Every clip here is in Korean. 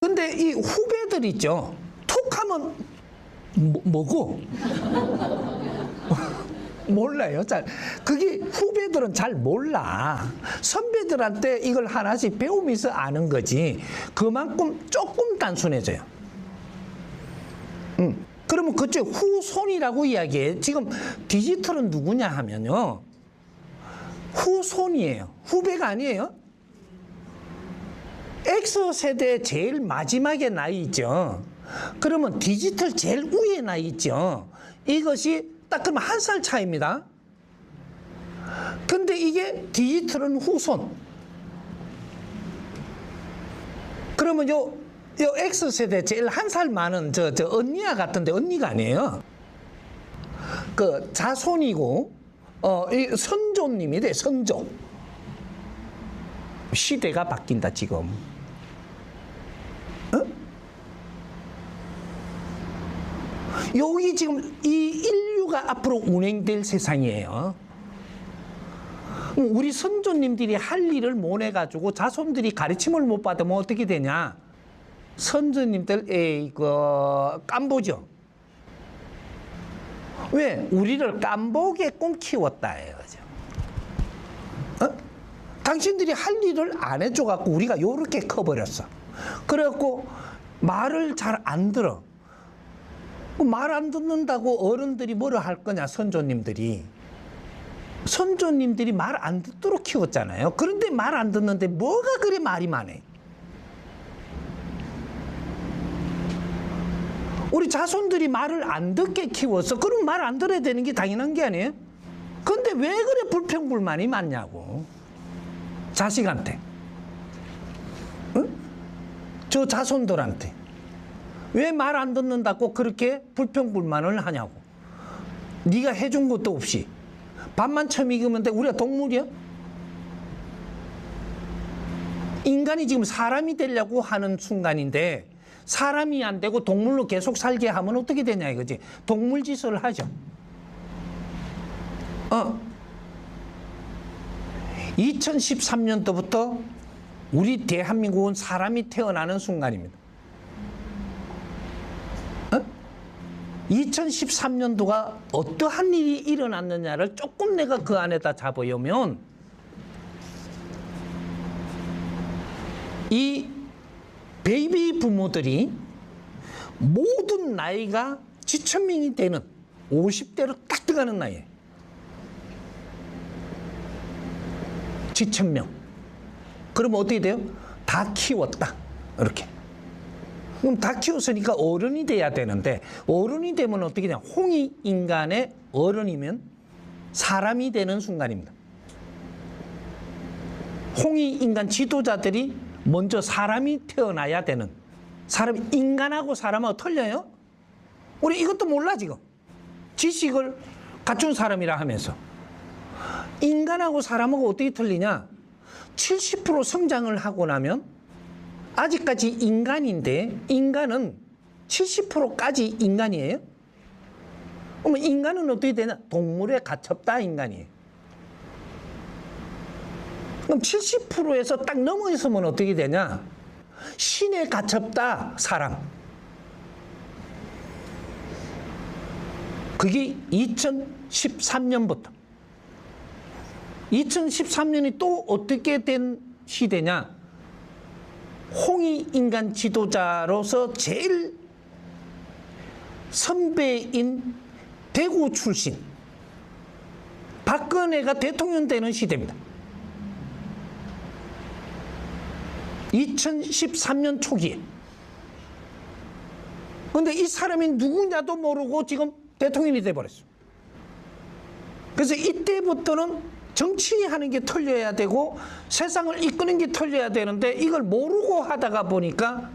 근데 이 후배들 있죠. 툭 하면 뭐고? 몰라요. 잘. 그게 후배들은 잘 몰라. 선배들한테 이걸 하나씩 배우면서 아는 거지. 그만큼 조금 단순해져요. 그러면 그쪽 후손이라고 이야기해. 지금 디지털은 누구냐 하면요. 후손이에요. 후배가 아니에요. X세대 제일 마지막에 나 있죠. 그러면 디지털 제일 위에 나 있죠. 이것이 딱 그러면 1살 차이입니다. 근데 이게 디지털은 후손. 그러면 요 X세대 제일 1살 많은 저 언니야 같은데 언니가 아니에요. 그 자손이고, 이 선조님이 돼, 선조. 시대가 바뀐다, 지금. 여기 지금 이 인류가 앞으로 운행될 세상이에요. 우리 선조님들이 할 일을 못 해가지고 자손들이 가르침을 못 받으면 어떻게 되냐? 선조님들 깜보죠. 왜? 우리를 깜보게끔 키웠다예요. 당신들이 할 일을 안 해줘갖고 우리가 요렇게 커버렸어. 그래갖고 말을 잘 안 들어. 말 안 듣는다고 어른들이 뭐라 할 거냐, 선조님들이. 선조님들이 말 안 듣도록 키웠잖아요. 그런데 말 안 듣는데 뭐가 그래 말이 많아. 우리 자손들이 말을 안 듣게 키웠어. 그럼 말 안 들어야 되는 게 당연한 게 아니에요? 근데 왜 그래 불평불만이 많냐고. 자식한테. 응? 저 자손들한테. 왜 말 안 듣는다고 그렇게 불평불만을 하냐고. 네가 해준 것도 없이 밥만 처먹으면 돼. 우리가 동물이야? 인간이 지금 사람이 되려고 하는 순간인데 사람이 안 되고 동물로 계속 살게 하면 어떻게 되냐 이거지. 동물 짓을 하죠. 2013년도부터 우리 대한민국은 사람이 태어나는 순간입니다. 2013년도가 어떠한 일이 일어났느냐를 조금 내가 그 안에다 잡아오면 이 베이비 부모들이 모든 나이가 지천명이 되는 50대로 딱 들어가는 나이에 지천명. 그러면 어떻게 돼요? 다 키웠다. 이렇게. 그럼 다 키웠으니까 어른이 돼야 되는데 어른이 되면 어떻게 되냐. 홍익인간의 어른이면 사람이 되는 순간입니다. 홍익인간 지도자들이 먼저 사람이 태어나야 되는. 사람, 인간하고 사람하고 틀려요? 우리 이것도 몰라 지금. 지식을 갖춘 사람이라 하면서. 인간하고 사람하고 어떻게 틀리냐. 70% 성장을 하고 나면 아직까지 인간인데 인간은 70%까지 인간이에요? 그러면 인간은 어떻게 되냐? 동물에 갇혔다 인간이에요. 그럼 70%에서 딱 넘어있으면 어떻게 되냐? 신에 갇혔다 사람. 그게 2013년부터. 2013년이 또 어떻게 된 시대냐? 홍익인간 지도자로서 제일 선배인 대구 출신 박근혜가 대통령 되는 시대입니다. 2013년 초기에. 그런데 이 사람이 누구냐도 모르고 지금 대통령이 돼버렸어. 그래서 이때부터는 정치하는 게 틀려야 되고 세상을 이끄는 게 틀려야 되는데 이걸 모르고 하다가 보니까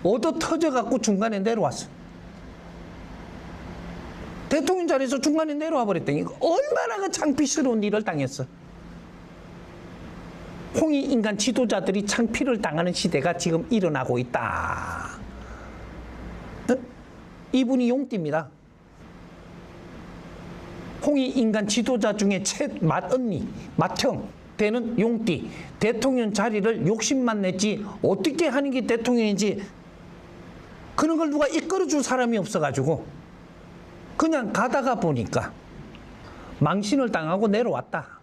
얻어 터져갖고 중간에 내려왔어. 대통령 자리에서 중간에 내려와 버렸더니 얼마나 그 창피스러운 일을 당했어. 홍익인간 지도자들이 창피를 당하는 시대가 지금 일어나고 있다. 이분이 용띠입니다. 홍익인간 지도자 중에 맏언니, 맏형, 되는 용띠 대통령 자리를 욕심만 냈지 어떻게 하는 게 대통령인지 그런 걸 누가 이끌어줄 사람이 없어가지고 그냥 가다가 보니까 망신을 당하고 내려왔다.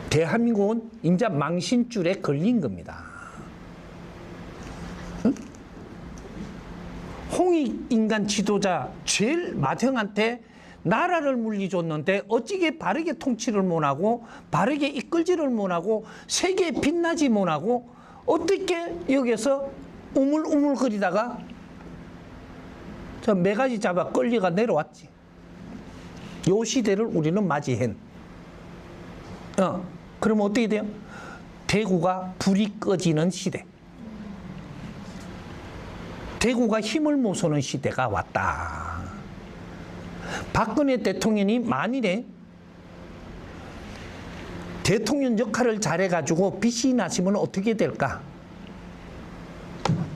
대한민국은 이제 망신줄에 걸린 겁니다. 응? 홍익인간 지도자 제일 맏형한테 나라를 물리줬는데 어찌게 바르게 통치를 못하고 바르게 이끌지를 못하고 세계에 빛나지 못하고 어떻게 여기서 우물우물거리다가 저 매가지 잡아 끌려가 내려왔지. 요 시대를 우리는 맞이한. 그러면 어떻게 돼요? 대구가 불이 꺼지는 시대. 대구가 힘을 못 쏘는 시대가 왔다. 박근혜 대통령이 만일에 대통령 역할을 잘해가지고 빛이 나시면 어떻게 될까?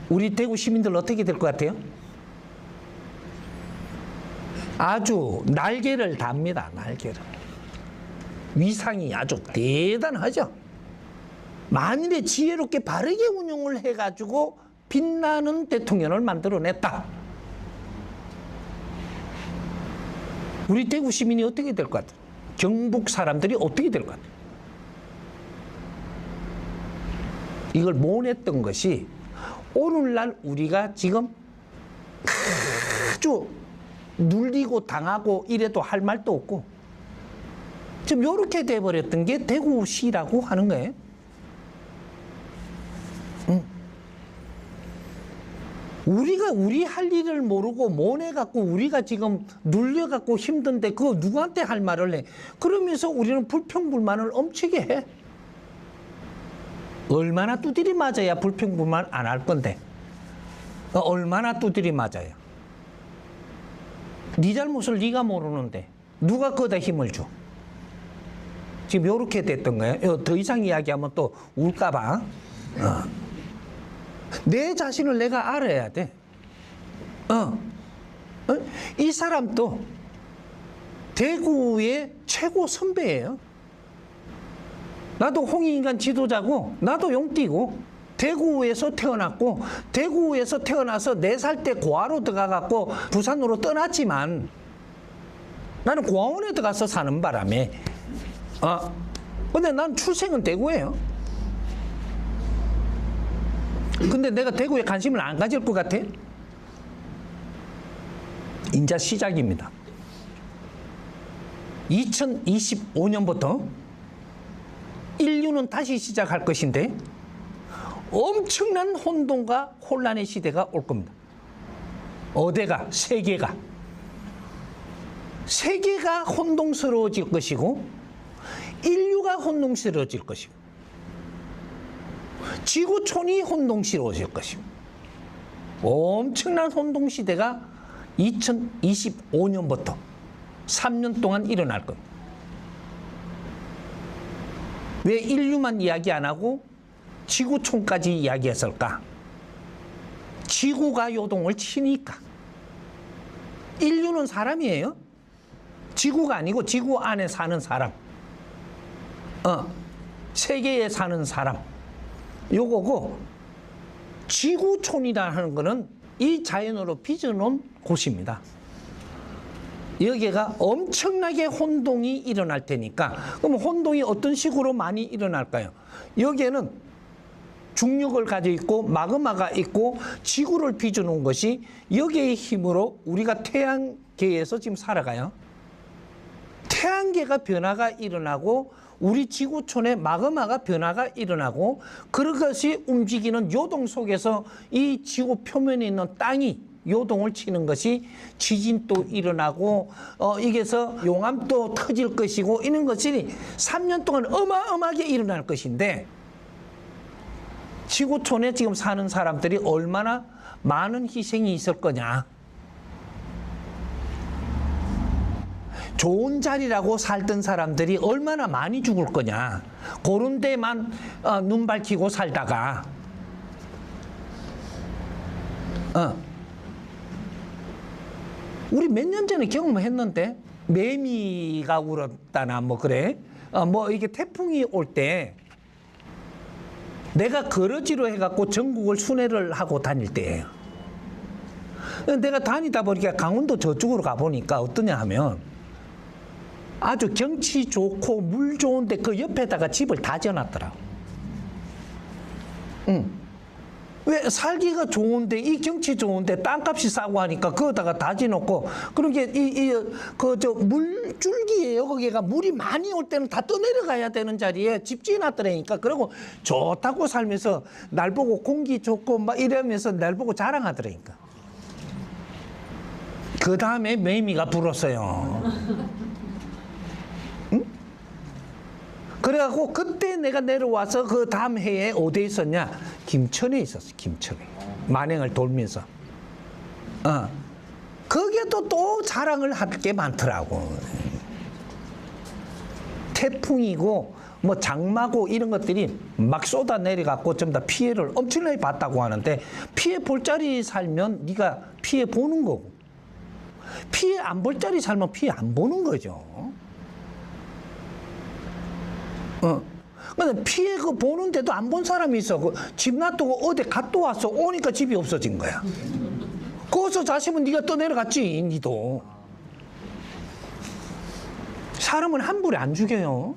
우리 대구 시민들 어떻게 될 것 같아요? 아주 날개를 답니다. 날개를. 위상이 아주 대단하죠. 만일에 지혜롭게 바르게 운영을 해가지고 빛나는 대통령을 만들어냈다. 우리 대구 시민이 어떻게 될 것 같아요? 경북 사람들이 어떻게 될 것 같아요? 이걸 못했던 것이 오늘날 우리가 지금 아주 눌리고 당하고 이래도 할 말도 없고 지금 이렇게 돼버렸던 게 대구시라고 하는 거예요. 우리가 우리 할 일을 모르고 모내갖고 우리가 지금 눌려갖고 힘든데 그거 누구한테 할 말을 해? 그러면서 우리는 불평불만을 엄청게 해. 얼마나 두드리 맞아야 불평불만 안 할 건데. 얼마나 두드리 맞아야. 네 잘못을 네가 모르는데 누가 거기다 힘을 줘? 지금 이렇게 됐던 거예요. 더 이상 이야기하면 또 울까봐. 내 자신을 내가 알아야 돼. 이 사람도 대구의 최고 선배예요. 나도 홍익인간 지도자고 나도 용띠고 대구에서 태어났고 대구에서 태어나서 4살 때 고아로 들어가갖고 부산으로 떠났지만 나는 고아원에 들어가서 사는 바람에 근데 난 출생은 대구예요. 근데 내가 대구에 관심을 안 가질 것 같아? 이제 시작입니다. 2025년부터 인류는 다시 시작할 것인데 엄청난 혼돈과 혼란의 시대가 올 겁니다. 어디가? 세계가. 세계가 혼동스러워질 것이고 인류가 혼동스러워질 것이고 지구촌이 혼동스러워질 것이고 엄청난 혼동시대가 2025년부터 3년 동안 일어날 겁니다. 왜 인류만 이야기 안 하고 지구촌까지 이야기했을까? 지구가 요동을 치니까. 인류는 사람이에요. 지구가 아니고 지구 안에 사는 사람. 세계에 사는 사람. 요거고 지구촌이라는 거는 이 자연으로 빚어놓은 곳입니다. 여기가 엄청나게 혼동이 일어날 테니까 그럼 혼동이 어떤 식으로 많이 일어날까요? 여기에는 중력을 가지고 있고 마그마가 있고 지구를 빚어놓은 것이 여기의 힘으로 우리가 태양계에서 지금 살아가요. 태양계가 변화가 일어나고 우리 지구촌에 마그마가 변화가 일어나고 그것이 움직이는 요동 속에서 이 지구 표면에 있는 땅이 요동을 치는 것이 지진도 일어나고 이게서 용암도 터질 것이고 이런 것이 3년 동안 어마어마하게 일어날 것인데 지구촌에 지금 사는 사람들이 얼마나 많은 희생이 있을 거냐. 좋은 자리라고 살던 사람들이 얼마나 많이 죽을 거냐. 그런 데만 눈 밝히고 살다가 우리 몇 년 전에 경험했는데 매미가 울었다나 뭐 그래. 뭐 이게 태풍이 올 때 내가 거러지로 해갖고 전국을 순회를 하고 다닐 때예요. 내가 다니다 보니까 강원도 저쪽으로 가보니까 어떠냐 하면 아주 경치 좋고 물 좋은데 그 옆에다가 집을 다 지어놨더라고. 왜 살기가 좋은데 이 경치 좋은데 땅값이 싸고 하니까 그거다가 다 지놓고 그런 게 그 저 물줄기예요. 거기가 물이 많이 올 때는 다 떠내려가야 되는 자리에 집 지어놨더라니까. 그리고 좋다고 살면서 날 보고 공기 좋고 막 이러면서 날 보고 자랑하더라니까. 그 다음에 매미가 불었어요. 응? 그래갖고 그때 내가 내려와서 그 다음 해에 어디에 있었냐? 김천에 있었어. 김천에. 만행을 돌면서. 거기에도 또 자랑을 할 게 많더라고. 태풍이고 뭐 장마고 이런 것들이 막 쏟아 내려갖고 좀 더 피해를 엄청나게 봤다고 하는데 피해 볼 자리 살면 네가 피해 보는 거고 피해 안 볼 자리 살면 피해 안 보는 거죠. 근데 피해 그 보는데도 안 본 사람이 있어. 그 집 놔두고 어디 갔다 왔어. 오니까 집이 없어진 거야. 거기서 자시면 네가 떠내려갔지, 니도. 사람은 함부로 안 죽여요.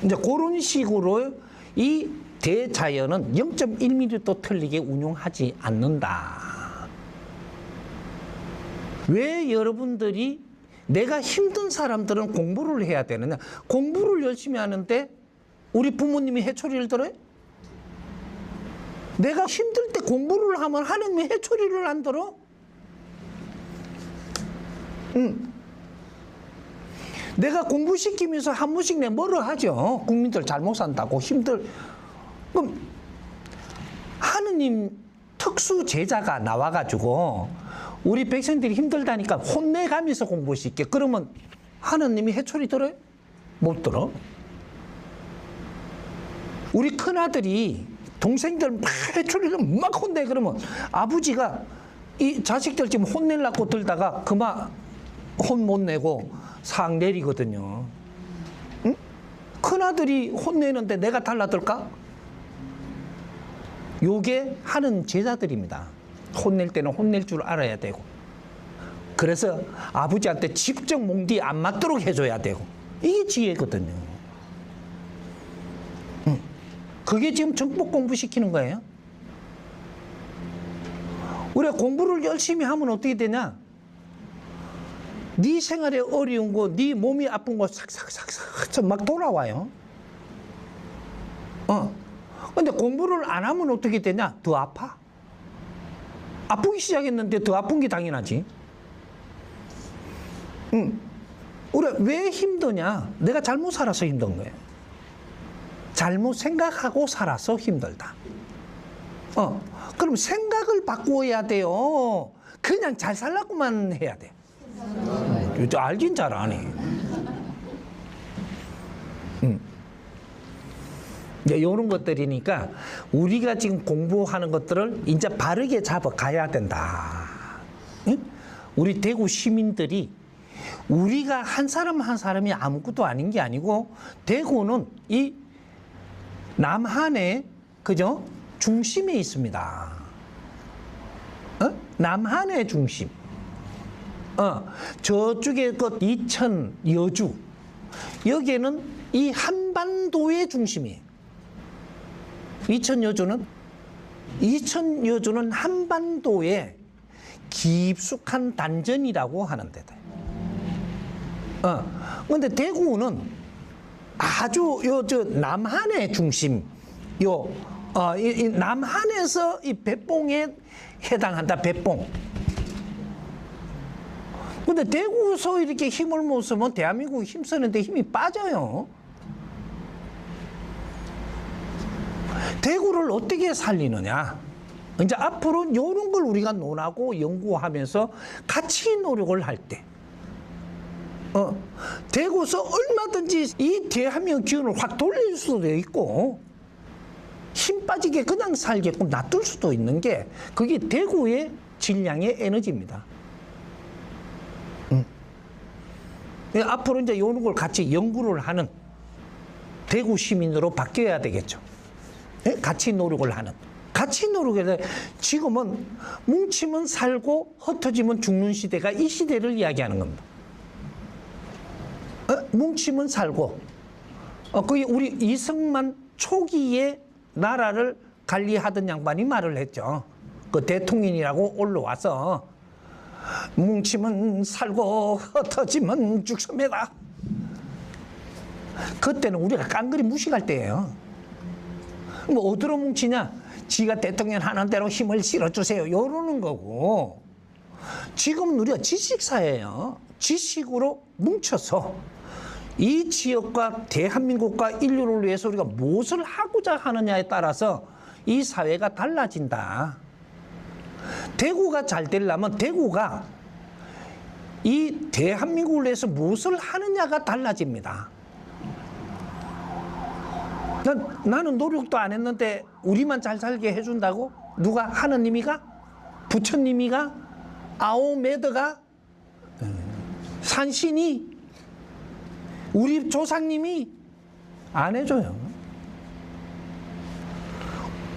이제 그런 식으로 이 대자연은 0.1mm도 틀리게 운용하지 않는다. 왜 여러분들이 내가 힘든 사람들은 공부를 해야 되느냐? 공부를 열심히 하는데 우리 부모님이 해초리를 들어요? 내가 힘들 때 공부를 하면 하느님이 해초리를 안 들어? 내가 공부시키면서 한 번씩 내 뭐를 하죠. 국민들 잘 못 산다고 그럼 하느님 특수 제자가 나와가지고 우리 백성들이 힘들다니까 혼내가면서 공부시켜. 그러면 하느님이 해초리 들어요? 못 들어. 우리 큰아들이 동생들 막 해초리를 막 혼내. 그러면 아버지가 이 자식들 지금 혼내려고 들다가 그만 혼 못 내고 상 내리거든요. 응? 큰아들이 혼내는데 내가 달라들까? 요게 하는 제자들입니다. 혼낼 때는 혼낼 줄 알아야 되고 그래서 아버지한테 직접 몽디 안 맞도록 해줘야 되고 이게 지혜거든요. 그게 지금 정복 공부시키는 거예요. 우리가 공부를 열심히 하면 어떻게 되냐? 네 생활에 어려운 거, 네 몸이 아픈 거 싹싹싹싹 막 돌아와요. 근데 공부를 안 하면 어떻게 되냐? 더 아파. 아프기 시작했는데 더 아픈 게 당연하지. 우리가 왜 힘드냐? 내가 잘못 살아서 힘든 거예요. 잘못 생각하고 살아서 힘들다. 그럼 생각을 바꾸어야 돼요. 그냥 잘 살라고만 해야 돼. 알긴 잘 아네. 이제 이런 것들이니까 우리가 지금 공부하는 것들을 이제 바르게 잡아가야 된다. 응? 우리 대구 시민들이 우리가 한 사람 한 사람이 아무것도 아닌 게 아니고 대구는 이 남한의 그죠? 중심에 있습니다. 남한의 중심. 저쪽에 그 이천 여주 여기에는 이 한반도의 중심이에요. 이천 여주는 한반도의 깊숙한 단전이라고 하는 데다. 근데 대구는 아주 저 남한의 중심, 이 남한에서 이 백봉에 해당한다. 백봉. 근데 대구에서 이렇게 힘을 못 쓰면 대한민국이 힘쓰는데 힘이 빠져요. 대구를 어떻게 살리느냐? 이제 앞으로 이런 걸 우리가 논하고 연구하면서 같이 노력을 할 때, 대구에서 얼마든지 이 대한민국 기운을 확 돌릴 수도 있고, 힘 빠지게 그냥 살게끔 놔둘 수도 있는 게 그게 대구의 질량의 에너지입니다. 앞으로 이제 이런 걸 같이 연구를 하는 대구 시민으로 바뀌어야 되겠죠. 예? 같이 노력을 하는. 같이 노력해서 지금은 뭉치면 살고 흩어지면 죽는 시대가 이 시대를 이야기하는 겁니다. 뭉치면 살고. 그게 우리 이승만 초기에 나라를 관리하던 양반이 말을 했죠. 그 대통령이라고 올라와서 뭉치면 살고 흩어지면 죽습니다. 그때는 우리가 깡그리 무식할 때예요. 뭐 어디로 뭉치냐? 지가 대통령 하는 대로 힘을 실어주세요. 이러는 거고. 지금은 우리가 지식사회예요. 지식으로 뭉쳐서 이 지역과 대한민국과 인류를 위해서 우리가 무엇을 하고자 하느냐에 따라서 이 사회가 달라진다. 대구가 잘 되려면 대구가 이 대한민국을 위해서 무엇을 하느냐가 달라집니다. 나는 노력도 안 했는데 우리만 잘 살게 해준다고? 누가? 하느님이가? 부처님이가? 아오메드가? 산신이? 우리 조상님이? 안 해줘요.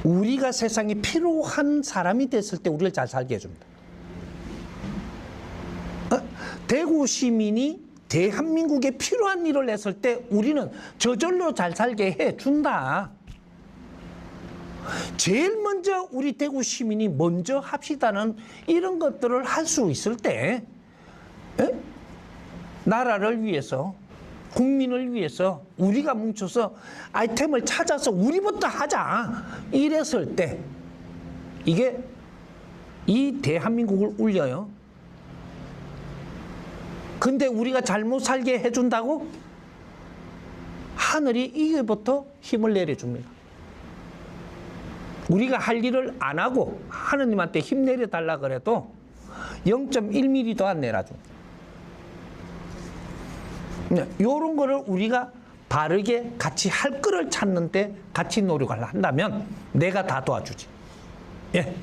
우리가 세상에 필요한 사람이 됐을 때 우리를 잘 살게 해줍니다. 대구 시민이 대한민국에 필요한 일을 했을 때 우리는 저절로 잘 살게 해준다. 제일 먼저 우리 대구 시민이 먼저 합시다는 이런 것들을 할 수 있을 때 나라를 위해서 국민을 위해서 우리가 뭉쳐서 아이템을 찾아서 우리부터 하자 이랬을 때 이게 이 대한민국을 울려요. 근데 우리가 잘못 살게 해준다고 하늘이 이게부터 힘을 내려줍니다. 우리가 할 일을 안 하고 하느님한테 힘 내려달라 그래도 0.1mm도 안 내려줍니다. 이런 거를 우리가 바르게 같이 할 거를 찾는데 같이 노력을 한다면 내가 다 도와주지. 예.